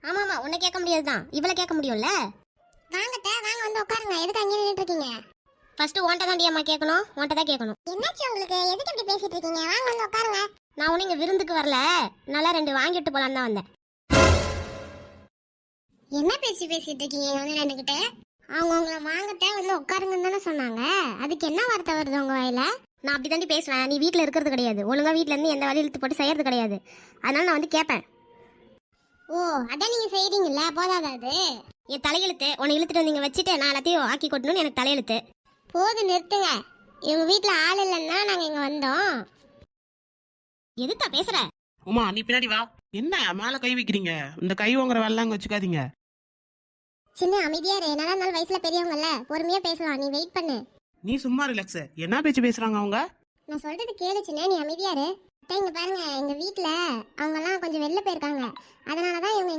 ஆமாமா, உன்னை கேட்க முடியாதுதான், இவளை கேட்க முடியும்ல. வாங்கத்த வாங்க வந்து உட்காருங்க. எதுக்கு அங்கே நின்னுட்டு இருக்கீங்க? ஃபர்ஸ்ட் உன்கிட்ட தான்டி அம்மா கேட்கணும், உன்கிட்ட தான் கேட்கணும். என்னாச்சு உங்களுக்கு? எதுக்கு இப்படி பேசிட்டு இருக்கீங்க? வாங்க வந்து உட்காருங்க. நான் உன்னை இங்க விருந்துக்கு வரல, நல்லா 2 வாங்கிட்டு போலான்னு தான் வந்தேன். என்ன பேசிட்டு இருக்கீங்க வந்து ரெண்டுகிட்ட? அவங்க உங்களை வாங்கத்த வந்து உட்காருங்கன்னு தானே சொன்னாங்க. அதுக்கு என்ன வார்த்தை வருது உங்க வாயில? நான் அப்படி தாண்டி பேசுவேன். நீ வீட்டில் இருக்கிறது கிடையாது, ஒழுங்கா வீட்டில இருந்து எந்த வேலையும் இழுத்து போட்டு செய்யறது கிடையாது. அதனால நான் வந்து கேட்பேன். ஓ, அதான் நீங்க செய்றீங்கல்ல, போதாதா அது? என் தலையெழுத்து உன்னை இழுத்துட்டு வந்தீங்க வச்சுட்டு நான் எல்லாத்தையும் ஆக்கி கொட்டணும்னு எனக்கு தலையெழுத்து. போது நிறுத்துங்க. இவங்க வீட்டுல ஆள் இல்லைன்னா நாங்க இங்க வந்தோம். எதுத்தா பேசுற? உமா நீ பின்னாடி வா. என்ன மேல கை வைக்கிறீங்க? இந்த கை வாங்குற வேலை அங்க வச்சுக்காதீங்க. சின்ன அமைதியா இரு. என்னதான் இருந்தாலும் வயசுல பெரியவங்கல்ல, பொறுமையா பேசலாம். நீ வெயிட் பண்ணு. நீ சும்மா ரிலாக்ஸ். என்ன பேச்சு பேசுறாங்க அவங்க? நான் சொல்றது கேளு சின்ன, நீ அமைதியா இரு. இங்க பாருங்க, எங்க வீட்டுல அவங்க எல்லாம் கொஞ்சம் வெளில போயிருக்காங்க. அதனாலதான் இவங்க